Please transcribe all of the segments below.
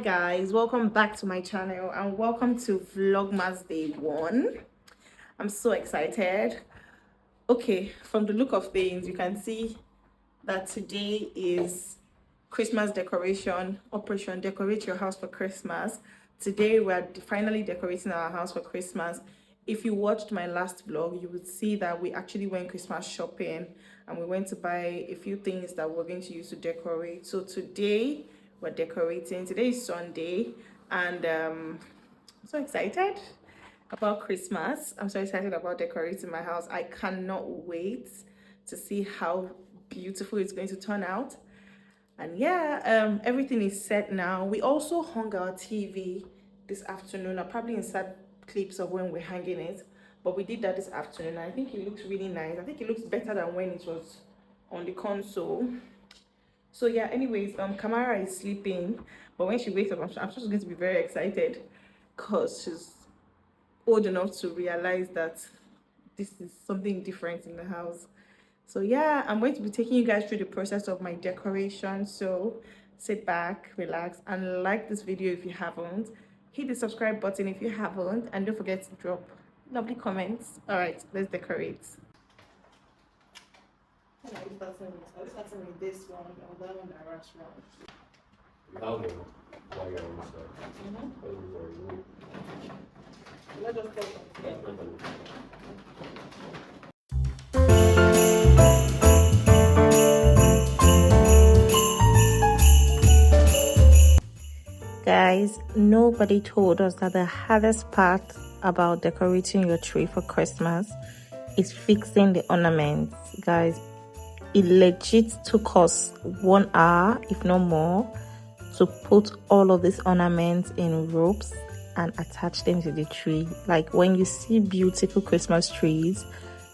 guys, welcome back to my channel and welcome to Vlogmas day 1. I'm so excited. Okay, from the look of things you can see that today is Christmas decoration operation. Decorate your house for Christmas. Today we're finally decorating our house for Christmas. If you watched my last vlog, you would see that we actually went Christmas shopping and we went to buy a few things that we're going to use to decorate. So today we're decorating. Today is Sunday and I'm so excited about Christmas. I'm so excited about decorating my house. I cannot wait to see how beautiful it's going to turn out. And yeah, everything is set now. We also hung our TV this afternoon. I'll probably insert clips of when we're hanging it, but we did that this afternoon. I think it looks really nice. I think it looks better than when it was on the console. So yeah, anyways, Kamara is sleeping, but when she wakes up, I'm just going to be very excited because she's old enough to realize that this is something different in the house. So yeah, I'm going to be taking you guys through the process of my decoration. So sit back, relax, and like this video if you haven't. Hit the subscribe button if you haven't, and don't forget to drop lovely comments. All right, let's decorate. Are you starting with this one or that one that rush round? That one. Let's just go. Guys, nobody told us that the hardest part about decorating your tree for Christmas is fixing the ornaments. Guys, it legit took us 1 hour, if not more, to put all of these ornaments in ropes and attach them to the tree. Like, when you see beautiful Christmas trees,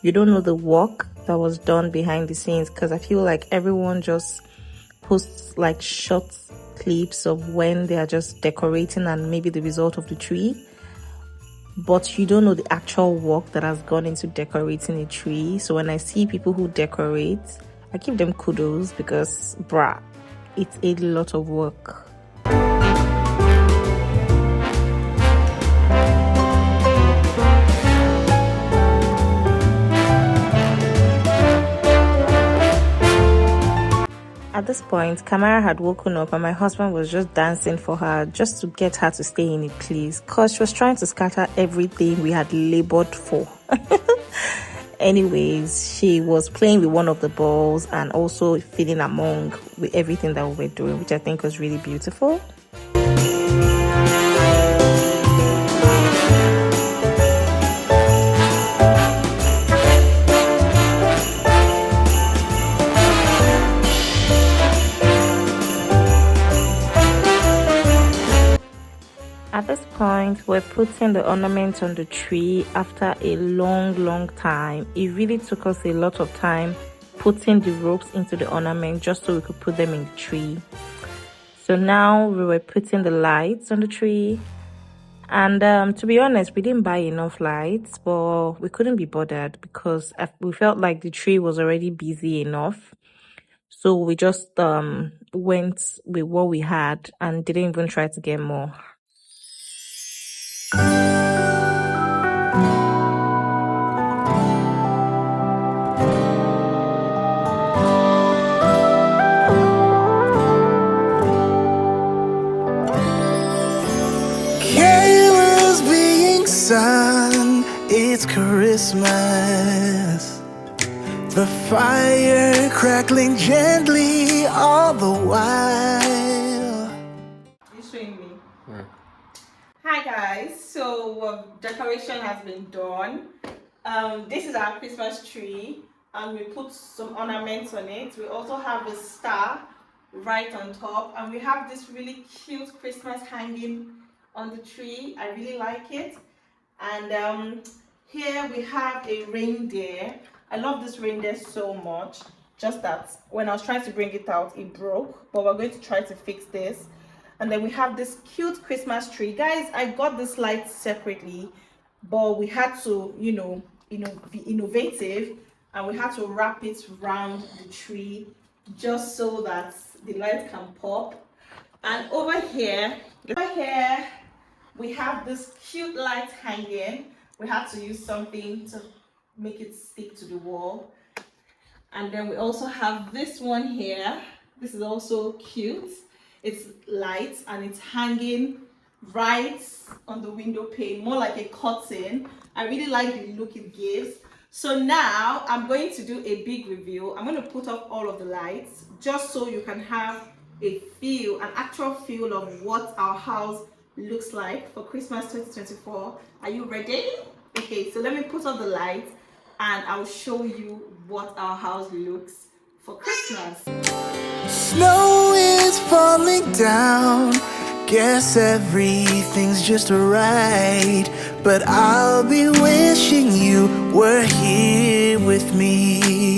you don't know the work that was done behind the scenes, because I feel like everyone just posts like short clips of when they are just decorating and maybe the result of the tree, but you don't know the actual work that has gone into decorating a tree. So when I see people who decorate, I give them kudos, because bruh, it's a lot of work. At this point, Kamara had woken up and my husband was just dancing for her just to get her to stay in a place, because she was trying to scatter everything we had labored for. Anyways, she was playing with one of the balls and also feeling among with everything that we were doing, which I think was really beautiful. At this point, we're putting the ornaments on the tree after a long time. It really took us a lot of time putting the ropes into the ornament just so we could put them in the tree. So now we were putting the lights on the tree. And to be honest, we didn't buy enough lights, but we couldn't be bothered because we felt like the tree was already busy enough. So we just went with what we had and didn't even try to get more. Carol's being sung, it's Christmas. The fire crackling gently all the while. You showing me? Yeah. Hi guys, so decoration has been done. This is our Christmas tree and we put some ornaments on it. We also have a star right on top and we have this really cute Christmas hanging on the tree. I really like it. And here we have a reindeer. I love this reindeer so much, just that when I was trying to bring it out it broke, but we're going to try to fix this. And then we have this cute Christmas tree. Guys, I got this light separately, but we had to be innovative and we had to wrap it around the tree just so that the light can pop. And over here, we have this cute light hanging. We had to use something to make it stick to the wall. And then we also have this one here. This is also cute. It's light and it's hanging right on the window pane, more like a curtain. I really like the look it gives. So now I'm going to do a big review. I'm going to put up all of the lights just so you can have a feel, an actual feel of what our house looks like for Christmas 2024. Are you ready? Okay, so let me put up the lights and I'll show you what our house looks for Christmas. Snow is falling down. Guess everything's just right. But I'll be wishing you were here with me.